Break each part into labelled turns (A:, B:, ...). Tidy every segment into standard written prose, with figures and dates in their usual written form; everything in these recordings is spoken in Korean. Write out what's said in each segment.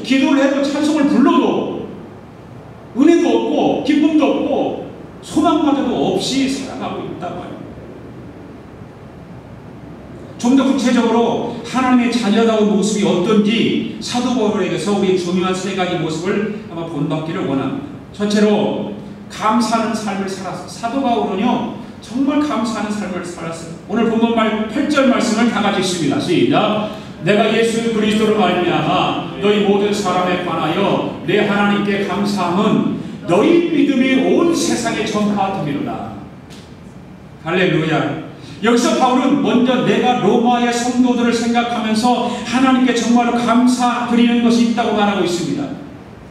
A: 기도를 해도 찬송을 불러도 은혜도 없고 기쁨도 없고 소망마저도 없이 살아가고 있다고 합니다. 좀 더 구체적으로 하나님의 자녀다운 모습이 어떤지 사도 바울에게서 우리 중요한 세 가지 모습을 한번 본받기를 원합니다. 첫째로 감사하는 삶을 살았어요. 사도 바울은요 정말 감사하는 삶을 살았어요. 오늘 본문 8절 말씀을 다 같이 읽습니다. 시작. 내가 예수 그리스도로 말미암아 너희 모든 사람에 관하여 내 하나님께 감사함은 너희 믿음이 온 세상에 전파되리로다. 할렐루야. 여기서 바울은 먼저 내가 로마의 성도들을 생각하면서 하나님께 정말로 감사드리는 것이 있다고 말하고 있습니다.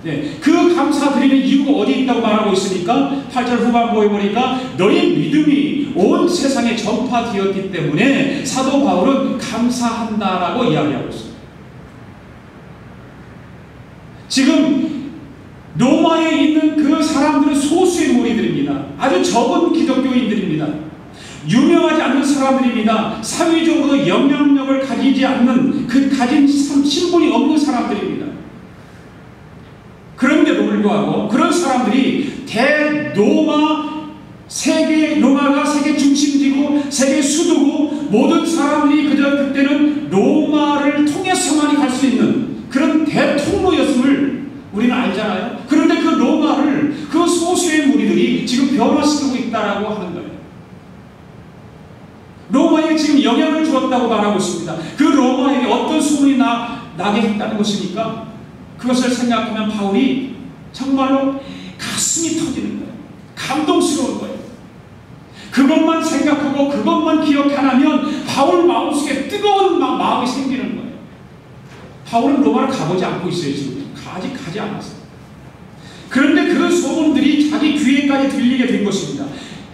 A: 네, 그 감사드리는 이유가 어디 있다고 말하고 있으니까 8절 후반부에 보니까 너희 믿음이 온 세상에 전파되었기 때문에 사도 바울은 감사한다라고 이야기하고 있습니다. 지금 로마에 있는 그 사람들은 소수의 무리들입니다. 아주 적은 기독교인들입니다. 유명하지 않는 사람들입니다. 사회적으로 영향력을 가지지 않는 가진 신분이 없는 사람들입니다. 그런데도 불구하고 그런 사람들이 로마가 세계 중심지고 세계 수도고 모든 사람들이 그때는 로마를 통해서만이 갈 수 있는 그런 대통로였음을 우리는 알잖아요. 그런데 그 로마를 그 소수의 무리들이 지금 변화시키고 있다라고 하는 거예요. 로마에 지금 영향을 주었다고 말하고 있습니다. 그 로마에게 어떤 소문이 나게 했다는 것입니까? 그것을 생각하면 바울이 정말로 가슴이 터지는 거예요. 감동스러운 거예요. 그것만 생각하고 그것만 기억하면 바울 마음속에 뜨거운 마음이 생기는 거예요. 바울은 로마를 가보지 않고 있어요. 지금 아직 가지 않았어요. 그런데 그 소문들이 자기 귀에까지 들리게 된 것입니다.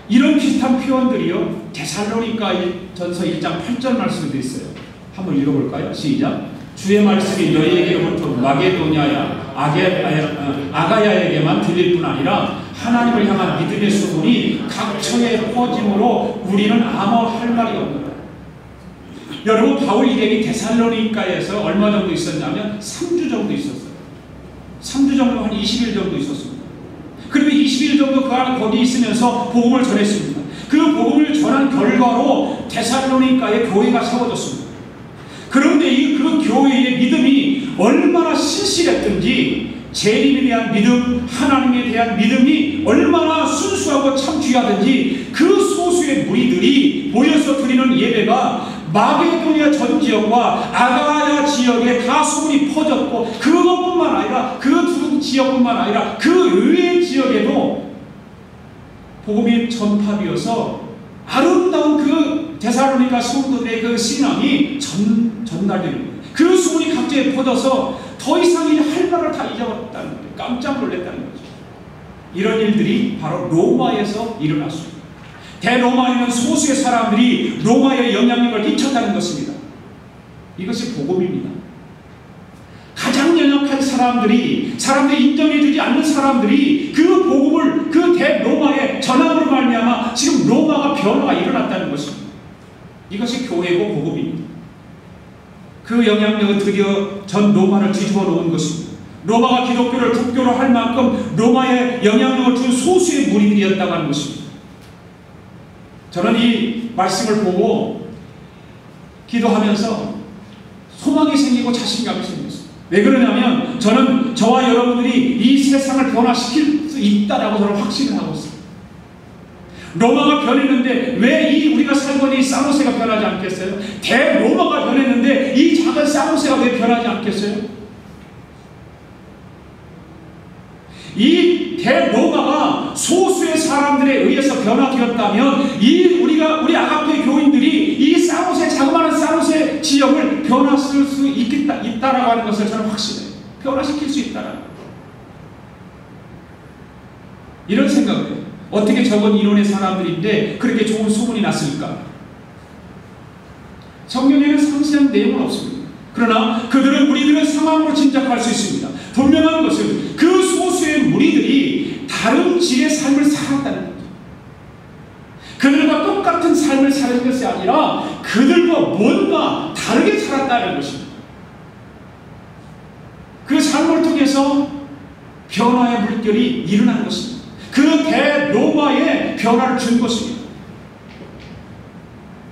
A: 이런 비슷한 표현들이요 데살로니가 전서 1장 8절 말씀에 있어요. 한번 읽어볼까요? 시작. 주의 말씀이 너희에게로부터 마게도냐야 아가야에게만 들릴 뿐 아니라 하나님을 향한 믿음의 소문이 각처에 퍼짐으로 우리는 아무 할 말이 없노라. 여러분 바울 일행이 데살로니가에서 얼마 정도 있었냐면 3주 정도 있었어요. 3주 정도 한 20일 정도 있었습니다. 그리고 20일 정도 그 안에 거기 있으면서 복음을 전했습니다. 그 복음을 전한 결과로 데살로니가에 교회가 세워졌습니다. 그런데 그 교회의 믿음이 얼마나 신실했든지 재림에 대한 믿음, 하나님에 대한 믿음이 얼마나 순수하고 참 귀하든지 그 소수의 무리들이 모여서 드리는 예배가 마게도니아 전 지역과 아가야 지역에 다 소문이 퍼졌고 그것뿐만 아니라 그 두 지역뿐만 아니라 그 외의 지역에도 복음이 전파되어서 아름다운 그 데살로니가 성도들의 그 신앙이 전달되는 거예요. 그 소문이 각지에 퍼져서 더 이상 할 말을 다 잊어버렸다는 거예요. 깜짝 놀랐다는 거죠. 이런 일들이 바로 로마에서 일어났습니다. 대로마에 있는 소수의 사람들이 로마의 영향력을 끼쳤다는 것입니다. 이것이 복음입니다. 가장 연약한 사람들이 인정해주지 않는 사람들이 그 복음을 그 대로마의 전함으로 말미암아 지금 로마가 변화가 일어났다는 것입니다. 이것이 교회고 복음입니다. 그 영향력은 드디어 전 로마를 뒤집어 놓은 것입니다. 로마가 기독교를 국교로 할 만큼 로마에 영향력을 준 소수의 무리들이었다고 하는 것입니다. 저는 이 말씀을 보고 기도하면서 소망이 생기고 자신감이 생겼어요. 왜 그러냐면 저는 저와 여러분들이 이 세상을 변화시킬 수 있다라고 저는 확신을 하고 있습니다. 로마가 변했는데 왜 우리가 살고 있는 이 사모세가 변하지 않겠어요? 대로마가 변했는데 이 작은 사모세가 왜 변하지 않겠어요? 이 대로마가 소수의 사람들에 의해서 변화되었다면 우리 아가페 교인들이 이 사모세 자그마한 사모세 지역을 변화시킬 수 있다라고 하는 것을 저는 확신해요. 변화시킬 수 있다라고. 이런 생각을 해요. 어떻게 적은 인원의 사람들인데 그렇게 좋은 소문이 났을까? 성경에는 상세한 내용은 없습니다. 그러나 우리들은 상황으로 짐작할 수 있습니다. 분명한 것은 그 소수의 무리들이 다른 질의 삶을 살았다는 거죠. 그들과 똑같은 삶을 사는 것이 아니라 그들과 뭔가 다르게 살았다는 것입니다. 그 삶을 삶을 통해서 변화의 물결이 일어난 것입니다. 그 대로마의 변화를 준 것입니다.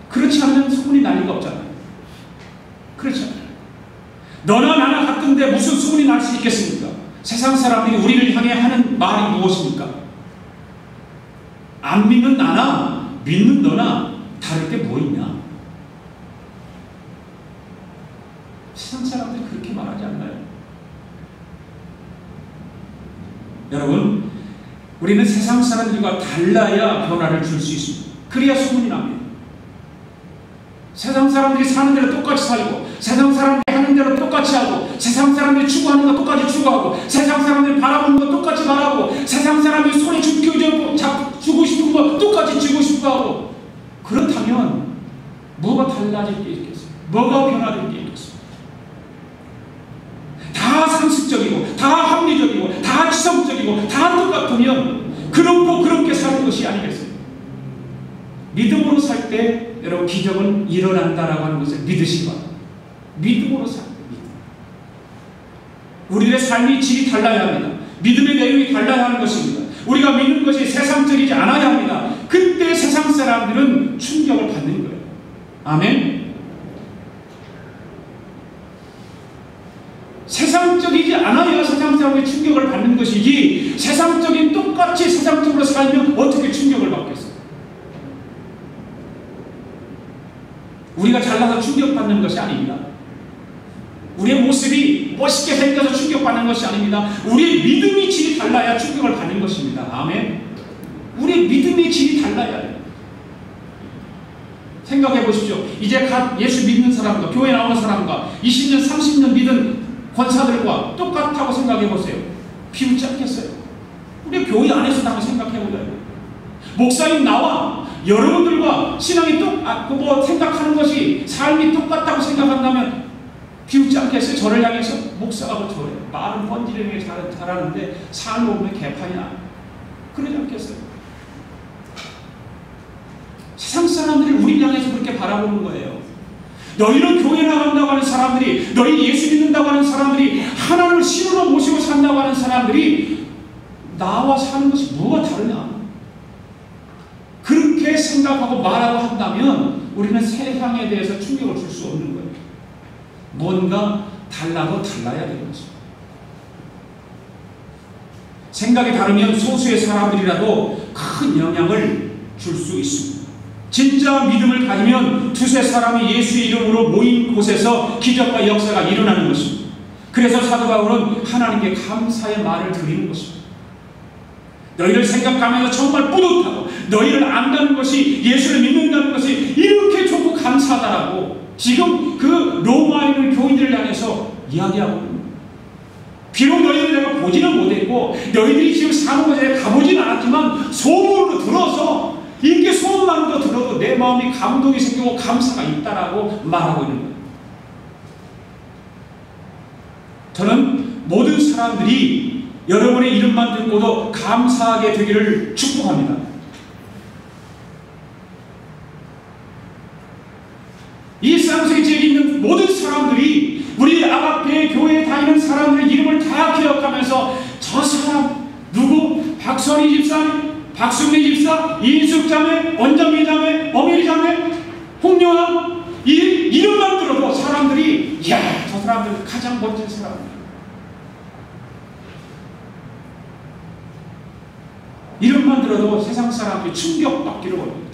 A: 그렇지 않으면 소문이 날 리가 없잖아요. 그렇지 않아요. 너나 나나 같은데 무슨 소문이 날 수 있겠습니까? 세상 사람들이 우리를 향해 하는 말이 무엇입니까? 안 믿는 나나 믿는 너나 다를 게 뭐 있냐? 세상 사람들이 그렇게 말하지 않나요? 여러분, 우리는 세상 사람들과 달라야 변화를 줄 수 있습니다. 그래야 소문이 납니다. 세상 사람들이 사는 대로 똑같이 살고, 세상 사람들이 하는 대로 똑같이 하고, 세상 사람들이 추구하는 거 똑같이 추구하고, 세상 사람들이 바라보는 거 똑같이 바라고, 세상 사람들이 손에 주고 싶은 거 똑같이 주고 싶어 하고, 그렇다면 뭐가 달라질 게 있겠어요? 뭐가 변화될 게 있겠어요? 다 상식적이고, 다 합리적이고, 다 지성적이고, 다 똑같으면 그렇고 그렇게 사는 것이 아니겠어요? 믿음으로 살 때 여러분 기적은 일어난다라고 하는 것을 믿으시기 바랍니다. 믿음으로 살 때, 우리의 삶이 질이 달라야 합니다. 믿음의 내용이 달라야 하는 것입니다. 우리가 믿는 것이 세상적이지 않아야 합니다. 그때 세상 사람들은 충격을 받는 거예요. 아멘. 세상적이지 않아야 세상 사람의 충격을 받는 것이지, 세상적인 똑같이 세상적으로 살면 어떻게 충격을 받겠어요? 우리가 잘나서 충격받는 것이 아닙니다. 우리의 모습이 멋있게 생겨서 충격받는 것이 아닙니다. 우리의 믿음의 질이 달라야 충격을 받는 것입니다. 아멘. 우리의 믿음의 질이 달라야 해요. 생각해 보십시오. 이제 갓 예수 믿는 사람과 교회 나오는 사람과 20년, 30년 믿은 권사들과 똑같다고 생각해 보세요. 비웃지 않겠어요? 우리 교회 안에서 한번 생각해 보자요. 목사님 나와 여러분들과 신앙이 생각하는 것이 삶이 똑같다고 생각한다면 비웃지 않겠어요? 저를 향해서 목사가 뭐 저래, 말은 번지르게 잘하는데 삶을 보면 개판이나, 그러지 않겠어요? 세상 사람들이 우리를 향해서 그렇게 바라보는 거예요. 너희는 교회 나간다고 하는 사람들이, 너희 예수 믿는다고 하는 사람들이, 하나님을 신으로 모시고 산다고 하는 사람들이 나와 사는 것이 뭐가 다르냐? 그렇게 생각하고 말하고 한다면 우리는 세상에 대해서 충격을 줄 수 없는 거예요. 뭔가 달라도 달라야 되는 것입니다. 생각이 다르면 소수의 사람들이라도 큰 영향을 줄 수 있습니다. 진짜 믿음을 가지면 두세 사람이 예수의 이름으로 모인 곳에서 기적과 역사가 일어나는 것입니다. 그래서 사도 바울은 하나님께 감사의 말을 드리는 것입니다. 너희를 생각하면서 정말 뿌듯하고, 너희를 안다는 것이, 예수를 믿는다는 것이 이렇게 좋고 감사하다라고 지금 그 로마에 있는 교인들을 향해서 이야기하고 있는 거예요. 비록 너희들 내가 보지는 못했고, 너희들이 지금 사는 곳에 가보지는 않았지만 소문으로 들어서, 이렇게 소문만으로 들어도 내 마음이 감동이 생기고 감사가 있다라고 말하고 있는 거예요. 저는 모든 사람들이 여러분의 이름만 듣고도 감사하게 되기를 축복합니다. 이 세상 속에 있는 모든 사람들이, 우리 아가페 교회에 다니는 사람들의 이름을 다 기억하면서 저 사람 누구, 박선희 집사님, 박승리 집사, 이인숙 자매, 원정미 자매, 어미리 자매, 홍영아, 이 이름만 들어도 사람들이, 이야, 저 사람들 가장 멋진 사람. 이름만 들어도 세상 사람들이 충격받기를 원해요.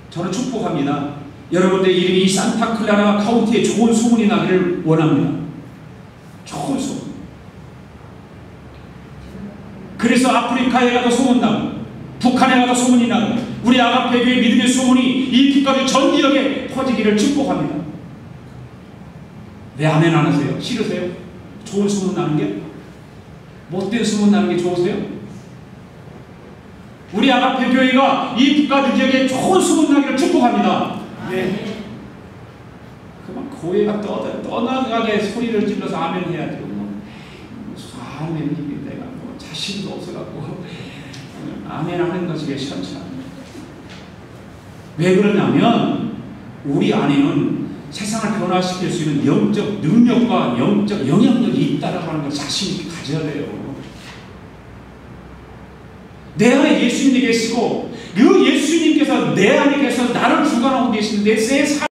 A: 저는 축복합니다. 여러분들의 이름이 산타클라라 카운티에 좋은 소문이 나기를 원합니다. 좋은 소문. 그래서 아프리카에 가도 소문나고, 북한에 가도 소문이 나고, 우리 아가페 교회 믿음의 소문이 이 빛까지 전 지역에 퍼지기를 축복합니다. 왜 아멘 안 하세요? 싫으세요? 좋은 소문 나는 게? 못된 소문 나는 게 좋으세요? 우리 아가페 교회가 이 북가주 지역에 좋은 소문 나기를 축복합니다. 네. 그만 교회가 떠나가게 소리를 질러서 아멘 해야죠. 아멘, 내가 뭐 자신도 없어갖고 아멘 하는 것이 왜 시원찮아요? 왜 그러냐면 우리 안에는 세상을 변화시킬 수 있는 영적 능력과 영적 영향력이 있다라고 하는 걸 자신 있게 가져야 돼요. 내 안에 예수님이 계시고 그 예수님께서 내 안에 계셔서 나를 주관하고 계시는데 내